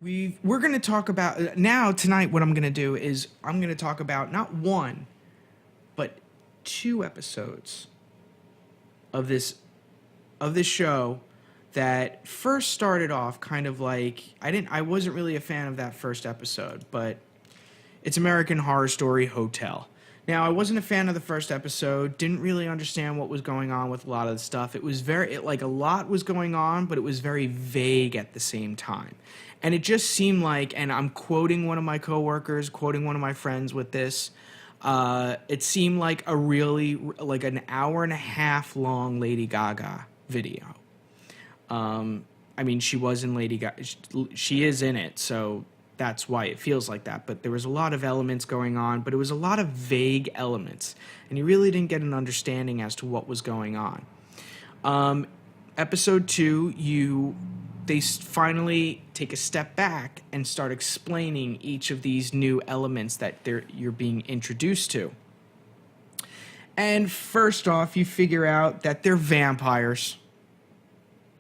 We're going to talk about now tonight. What I'm going to do is I'm going to talk about not one, but two episodes of this show that first started off kind of like I wasn't really a fan of that first episode, but it's American Horror Story Hotel. Now, I wasn't a fan of the first episode, didn't really understand what was going on with a lot of the stuff. It was like a lot was going on, but it was very vague at the same time. And it just seemed like, and I'm quoting one of my coworkers, quoting one of my friends with this, it seemed like like an hour and a half long Lady Gaga video. I mean, she was in Lady Gaga, she is in it, so that's why it feels like that. But there was a lot of elements going on, but it was a lot of vague elements, and you really didn't get an understanding as to what was going on. Episode 2, they finally take a step back and start explaining each of these new elements that you're being introduced to. And first off, you figure out that they're vampires.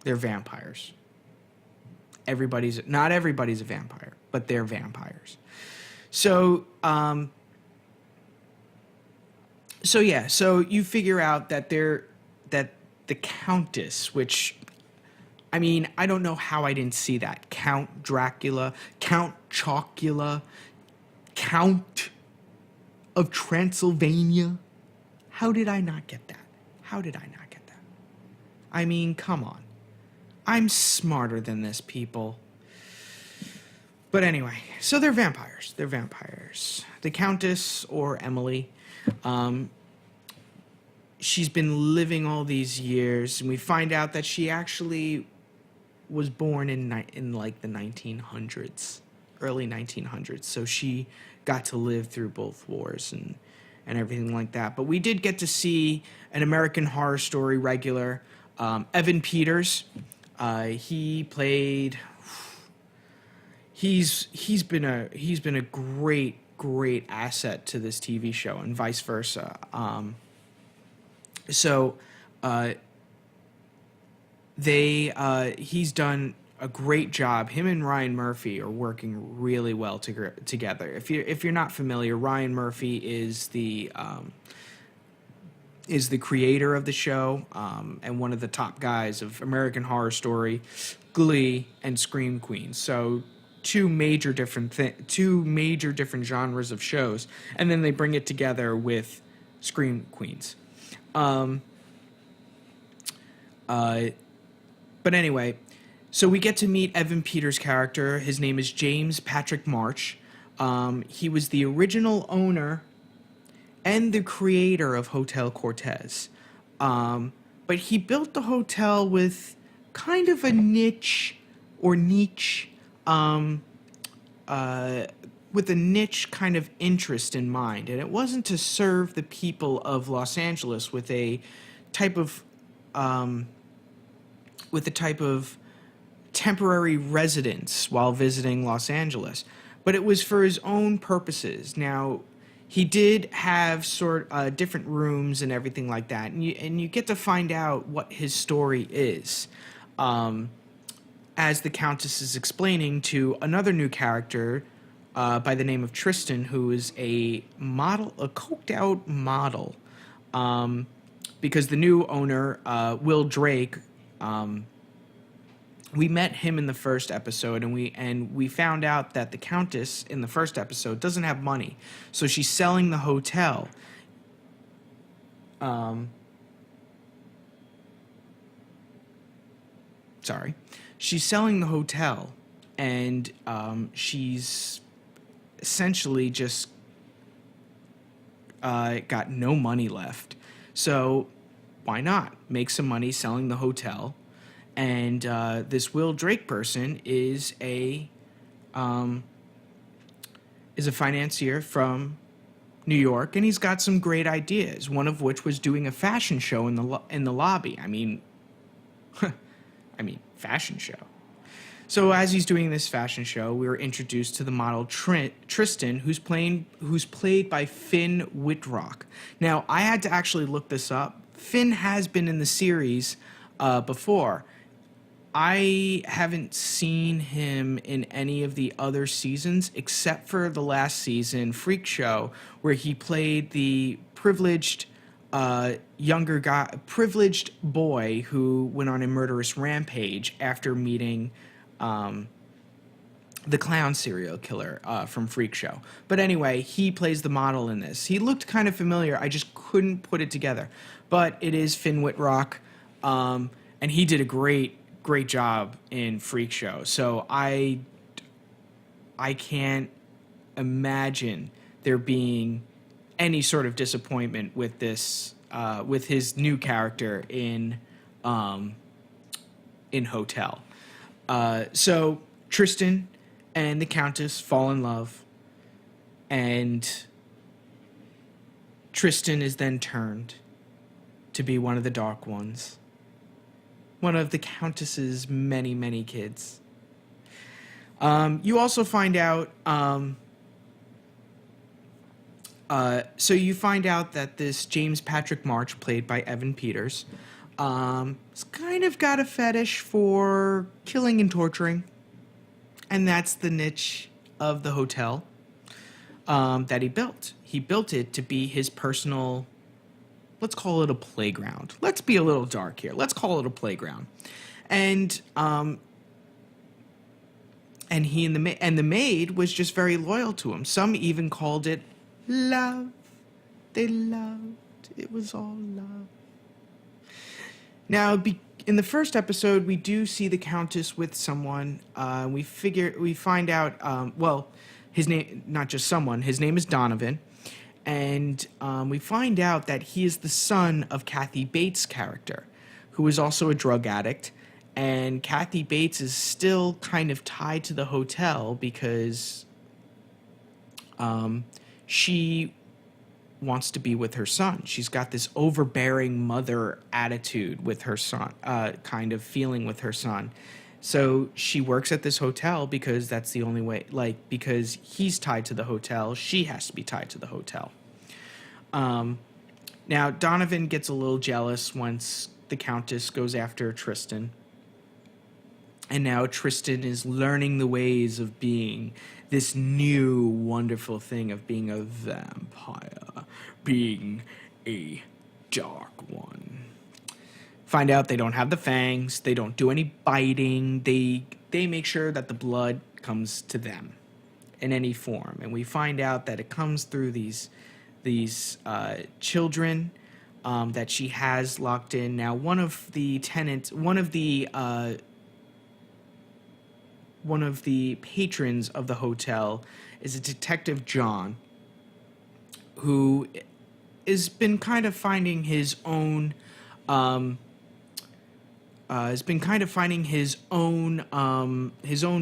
They're vampires. Not everybody's a vampire, but they're vampires. So you figure out that that the Countess, which, I mean, I don't know how I didn't see that. Count Dracula, Count Chocula, Count of Transylvania. How did I not get that? How did I not get that? I mean, come on. I'm smarter than this, people. But anyway, so they're vampires. They're vampires. The Countess, or Emily, she's been living all these years, and we find out that she actually was born in like the 1900s, early 1900s. So she got to live through both wars and everything like that. But we did get to see an American Horror Story regular, Evan Peters. He played. He's been a great asset to this TV show, and vice versa. He's done a great job. Him and Ryan Murphy are working really well together. If you're not familiar, Ryan Murphy is the creator of the show, and one of the top guys of American Horror Story, Glee, and Scream Queens. So two major different genres of shows, and then they bring it together with Scream Queens. But anyway, so we get to meet Evan Peters' character. His name is James Patrick March. He was the original owner and the creator of Hotel Cortez. But he built the hotel with kind of a niche, with a niche kind of interest in mind. And it wasn't to serve the people of Los Angeles with a type of temporary residence while visiting Los Angeles, but it was for his own purposes. Now, he did have different rooms and everything like that, and you get to find out what his story is, as the Countess is explaining to another new character by the name of Tristan, who is a coked out model, because the new owner, Will Drake, we met him in the first episode, and we found out that the Countess in the first episode doesn't have money, so she's selling the hotel. She's selling the hotel, and she's essentially just got no money left. So why not make some money selling the hotel? And this Will Drake person is a financier from New York, and he's got some great ideas. One of which was doing a fashion show in the lobby. I mean, fashion show. So as he's doing this fashion show, we were introduced to the model Tristan, who's played by Finn Wittrock. Now, I had to actually look this up. Finn has been in the series before. I haven't seen him in any of the other seasons except for the last season, Freak Show, where he played the privileged younger guy, privileged boy who went on a murderous rampage after meeting the clown serial killer from Freak Show. But anyway, he plays the model in this. He looked kind of familiar. I just couldn't put it together. But it is Finn Wittrock, and he did a great job in Freak Show. So I can't imagine there being any sort of disappointment with this, with his new character in Hotel. So Tristan and the Countess fall in love, and Tristan is then turned to be one of the Dark Ones, one of the Countess's many kids. You also find out, so you find out that this James Patrick March, played by Evan Peters, has kind of got a fetish for killing and torturing. And that's the niche of the hotel that he built. He built it to be his personal, let's call it a playground. Let's be a little dark here. Let's call it a playground. And he and the maid was just very loyal to him. Some even called it love. They loved. It was all love. Now, in the first episode, we do see the Countess with someone. We find out, his name, not just someone, his name is Donovan. And we find out that he is the son of Kathy Bates' character, who is also a drug addict. And Kathy Bates is still kind of tied to the hotel because she wants to be with her son. She's got this overbearing mother attitude with her son, kind of feeling with her son. So she works at this hotel because that's the only way, because he's tied to the hotel, she has to be tied to the hotel. Now, Donovan gets a little jealous once the Countess goes after Tristan. And now Tristan is learning the ways of being this new wonderful thing of being a vampire, being a dark one. Find out they don't have the fangs, they don't do any biting, they make sure that the blood comes to them in any form. And we find out that it comes through these children that she has locked in. Now, one of the patrons of the hotel is a Detective John, who has been kind of finding his own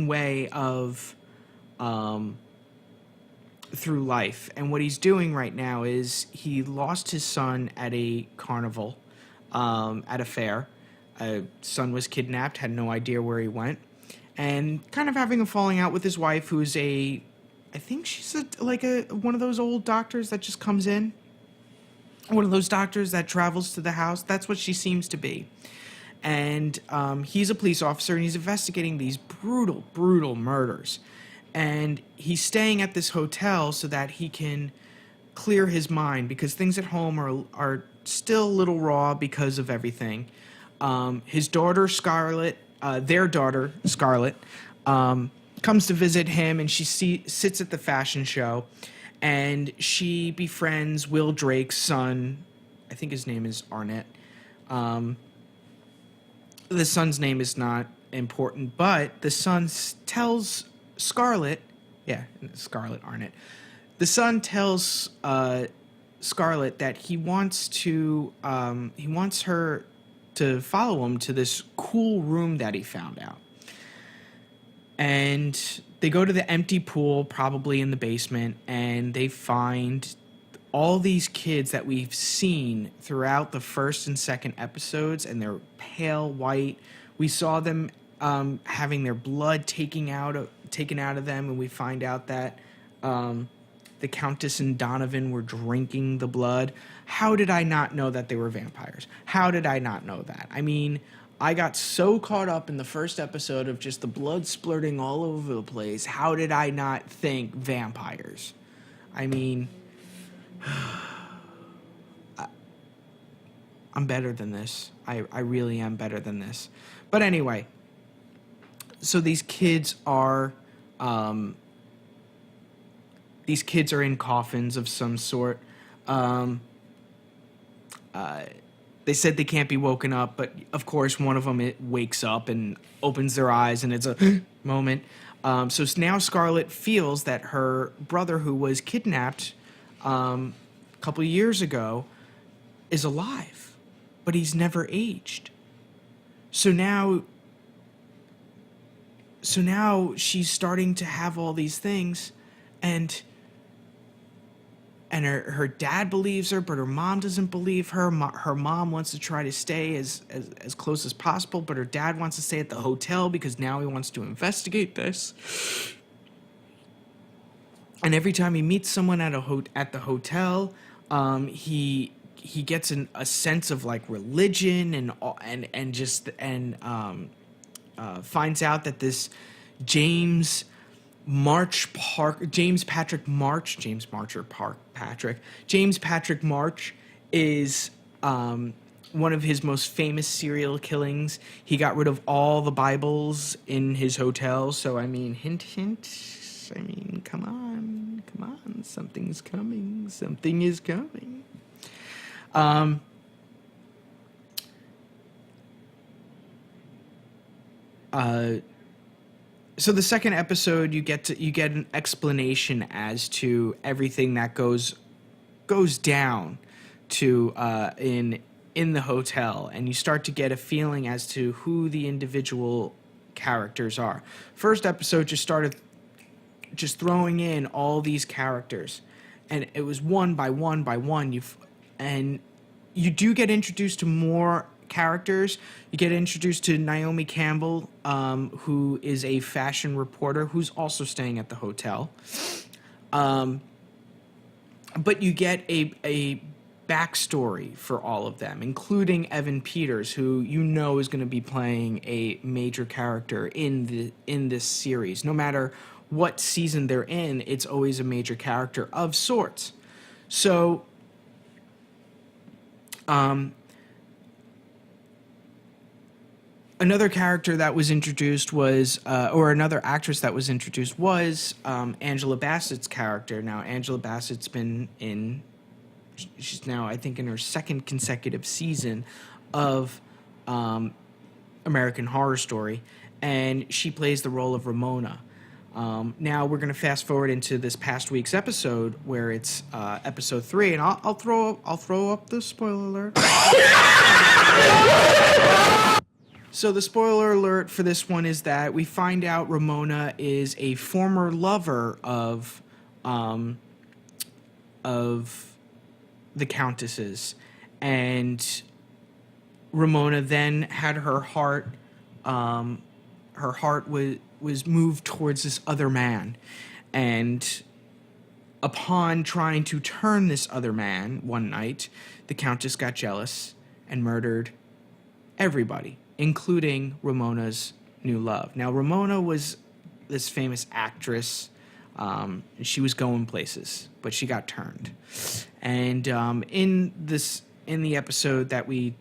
way of through life. And what he's doing right now is he lost his son at a carnival, at a fair. Son was kidnapped, had no idea where he went, and kind of having a falling out with his wife, who's I think she's one of those old doctors that just comes in. One of those doctors that travels to the house. That's what she seems to be. And he's a police officer, and he's investigating these brutal murders. And he's staying at this hotel so that he can clear his mind, because things at home are still a little raw because of everything. His daughter, Scarlett, their daughter, Scarlett, comes to visit him, and she sits at the fashion show, and she befriends Will Drake's son. I think his name is Arnett. The son's name is not important, but the son tells Scarlett, Scarlett Arnett. The son tells Scarlett that he wants her to follow him to this cool room that he found out. And they go to the empty pool, probably in the basement, and they find all these kids that we've seen throughout the first and second episodes, and they're pale white. We saw them having their blood taken out of them, and we find out that the Countess and Donovan were drinking the blood. How did I not know that they were vampires? How did I not know that? I mean, I got so caught up in the first episode of just the blood splurting all over the place. How did I not think vampires? I mean, I'm better than this. I really am better than this. But anyway, so these kids are in coffins of some sort. They said they can't be woken up, but of course one of them it wakes up and opens their eyes, and it's a moment. So now Scarlett feels that her brother, who was kidnapped a couple of years ago, is alive, but he's never aged. So now she's starting to have all these things, and her dad believes her, but her mom doesn't believe her. Her mom wants to try to stay as close as possible, but her dad wants to stay at the hotel because now he wants to investigate this. And every time he meets someone at the hotel, he gets a sense of like religion and finds out that this James Patrick March is one of his most famous serial killings. He got rid of all the Bibles in his hotel. So I mean, hint, hint. I mean, come on, something's coming. Something is coming. So the second episode, you get an explanation as to everything that goes down to in the hotel, and you start to get a feeling as to who the individual characters are. First episode just started just throwing in all these characters, and it was one by one by one. You do get introduced to more characters. You get introduced to Naomi Campbell, who is a fashion reporter who's also staying at the hotel. But you get a backstory for all of them, including Evan Peters, who you know is going to be playing a major character in this series. No matter what season they're in, it's always a major character of sorts. So another character that was introduced was, or another actress that was introduced was Angela Bassett's character. Now, Angela Bassett's she's now, I think, in her second consecutive season of American Horror Story, and she plays the role of Ramona. Now we're going to fast forward into this past week's episode, where it's episode 3, and I'll throw up the spoiler alert. So the spoiler alert for this one is that we find out Ramona is a former lover of the Countess's, and Ramona then had her heart was moved towards this other man, and upon trying to turn this other man one night, the Countess got jealous and murdered everybody, including Ramona's new love. Now, Ramona was this famous actress. She was going places, but she got turned. And in the episode that we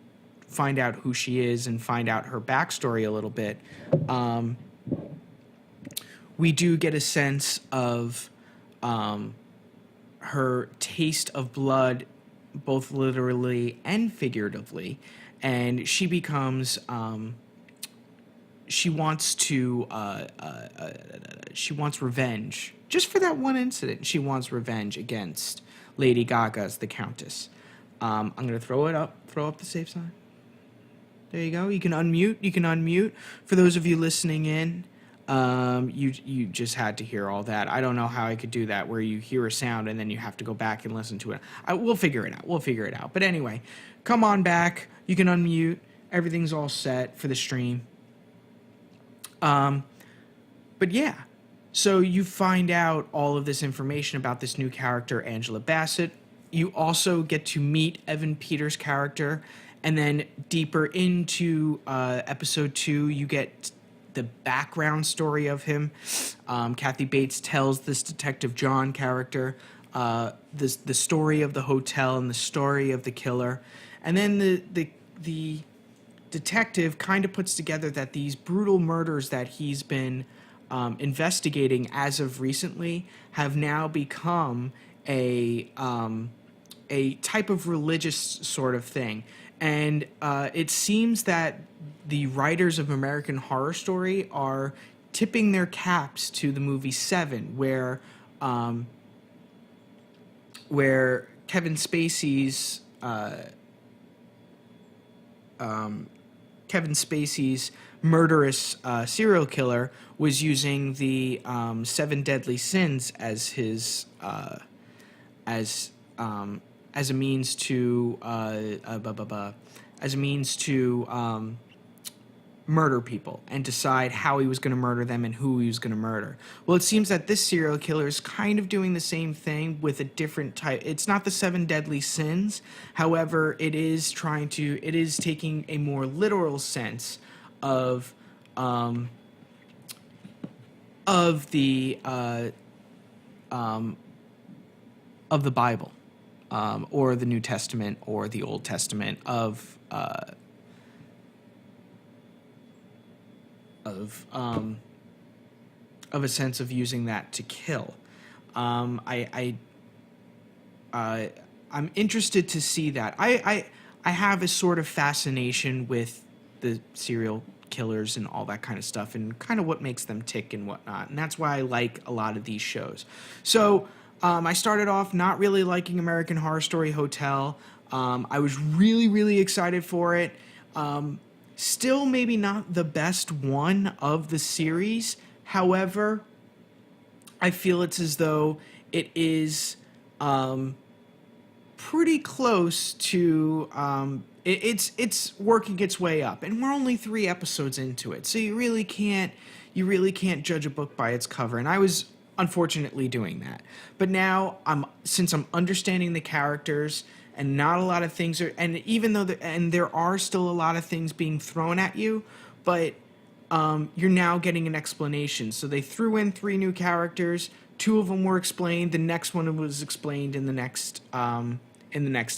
find out who she is and find out her backstory a little bit, we do get a sense of her taste of blood, both literally and figuratively, and she becomes she wants revenge just for that one incident. She wants revenge against Lady Gaga's the Countess. I'm gonna throw up the safe sign. There you go. You can unmute. For those of you listening in, you just had to hear all that. I don't know how I could do that, where you hear a sound and then you have to go back and listen to it. We'll figure it out. But anyway, come on back. You can unmute. Everything's all set for the stream. But yeah, so you find out all of this information about this new character, Angela Bassett. You also get to meet Evan Peters' character, And then deeper into episode 2, you get the background story of him. Kathy Bates tells this Detective John character the story of the hotel and the story of the killer. And then the detective kind of puts together that these brutal murders that he's been investigating as of recently have now become a type of religious sort of thing. And it seems that the writers of American Horror Story are tipping their caps to the movie Seven, where Kevin Spacey's murderous serial killer was using the 7 deadly sins as his as a means to murder people and decide how he was going to murder them and who he was going to murder. Well, it seems that this serial killer is kind of doing the same thing with a different type. It's not the 7 deadly sins. However, it is taking a more literal sense of the Bible, or the New Testament or the Old Testament of a sense of using that to kill. I'm interested to see that. I have a sort of fascination with the serial killers and all that kind of stuff, and kind of what makes them tick and whatnot. And that's why I like a lot of these shows. So I started off not really liking American Horror Story Hotel. I was really, really excited for it. Still maybe not the best one of the series. However, I feel it's as though it is pretty close to it's working its way up, and we're only 3 episodes into it, so you really can't judge a book by its cover. And I was unfortunately doing that, but now since I'm understanding the characters, and not a lot of things are, and even though there are still a lot of things being thrown at you, but you're now getting an explanation. So they threw in 3 new characters. 2 of them were explained. The next one was explained in the next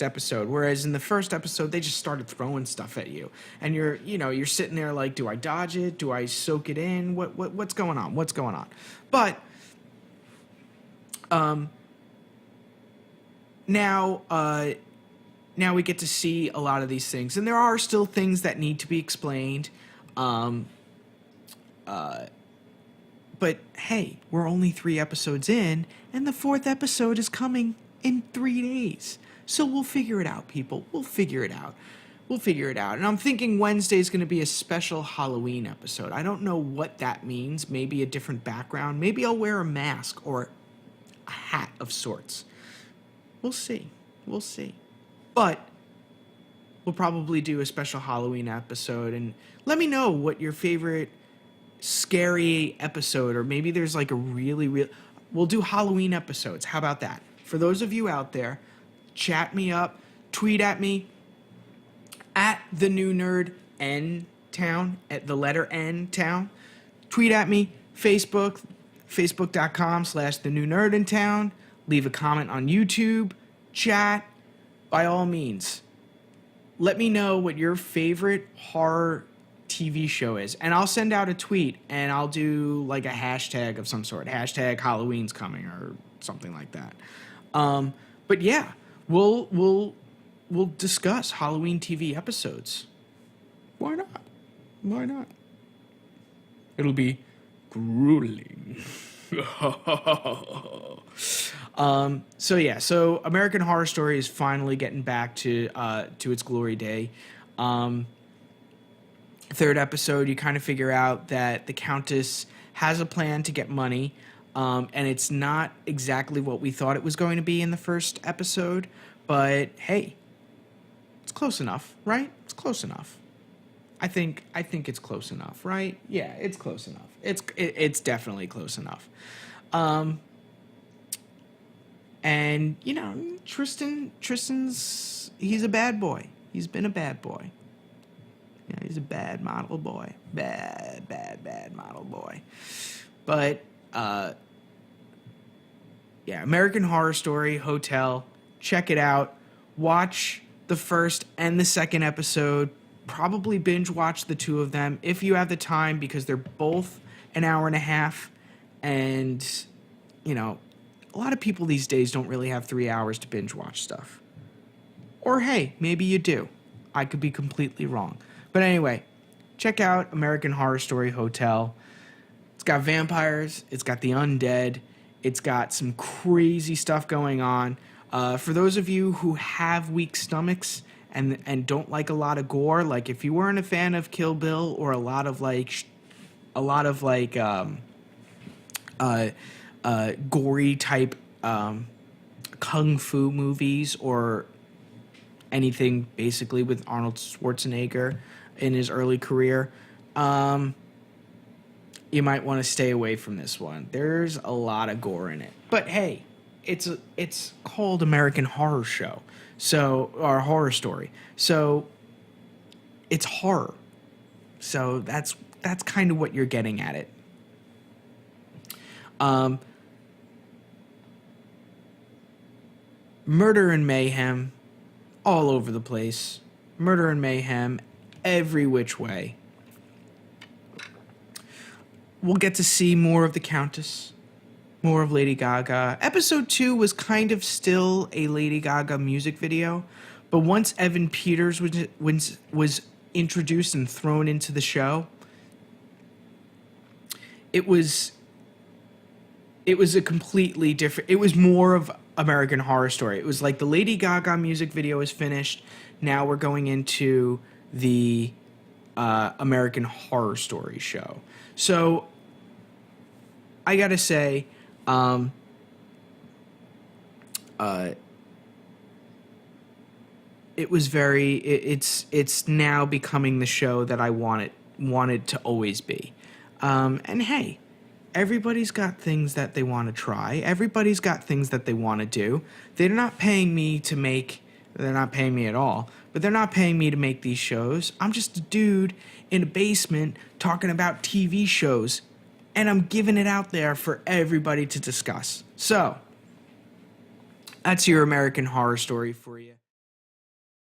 episode. Whereas in the first episode, they just started throwing stuff at you, and you're sitting there like, do I dodge it? Do I soak it in? What's going on? What's going on? But now we get to see a lot of these things, and there are still things that need to be explained. But hey, we're only 3 episodes in, and the 4th episode is coming in 3 days. So we'll figure it out, people. We'll figure it out. And I'm thinking Wednesday is going to be a special Halloween episode. I don't know what that means. Maybe a different background. Maybe I'll wear a mask or a hat of sorts. We'll see. But we'll probably do a special Halloween episode, and let me know what your favorite scary episode, or maybe there's like a really we'll do Halloween episodes. How about that? For those of you out there, chat me up, tweet at me at the new nerd N town, at the letter N town. Tweet at me, facebook.com/the new nerd in town. Leave a comment on YouTube, chat. By all means, let me know what your favorite horror TV show is, and I'll send out a tweet, and I'll do like a hashtag of some sort, hashtag Halloween's coming or something like that. But yeah, we'll discuss Halloween TV episodes. Why not? It'll be grueling. So American Horror Story is finally getting back to its glory day. 3rd episode, you kind of figure out that the Countess has a plan to get money, and it's not exactly what we thought it was going to be in the 1st episode, but hey, it's close enough, right? It's close enough. I think it's close enough, right? Yeah, it's close enough. It's definitely close enough. And Tristan's he's a bad boy. He's been a bad boy. Yeah, he's a bad model boy. Bad model boy. But, yeah, American Horror Story Hotel. Check it out. Watch the first and the second episode. Probably binge watch the two of them if you have the time, because they're both an hour and a half. And, you know, a lot of people these days don't really have 3 hours to binge watch stuff. Or hey, maybe you do. I could be completely wrong. But anyway, check out American Horror Story Hotel. It's got vampires. It's got the undead. It's got some crazy stuff going on. For those of you who have weak stomachs and don't like a lot of gore, like if you weren't a fan of Kill Bill or a lot of gory type kung fu movies, or anything basically with Arnold Schwarzenegger in his early career, you might want to stay away from this one. There's a lot of gore in it. But hey, it's called American Horror Show. Or Horror Story. So it's horror. So that's kind of what you're getting at it. Murder and mayhem all over the place. Murder and mayhem every which way. We'll get to see more of the Countess, more of Lady Gaga. Episode 2 was kind of still a Lady Gaga music video, but once Evan Peters was introduced and thrown into the show, it was a completely different... It was more of American Horror Story. It was like the Lady Gaga music video is finished. Now we're going into the American Horror Story show. So I gotta say, it was very... It's now becoming the show that I wanted to always be. And hey, everybody's got things that they want to try. Everybody's got things that they want to do. They're not paying me to make... They're not paying me at all. But they're not paying me to make these shows. I'm just a dude in a basement talking about TV shows. And I'm giving it out there for everybody to discuss. So, that's your American Horror Story for you.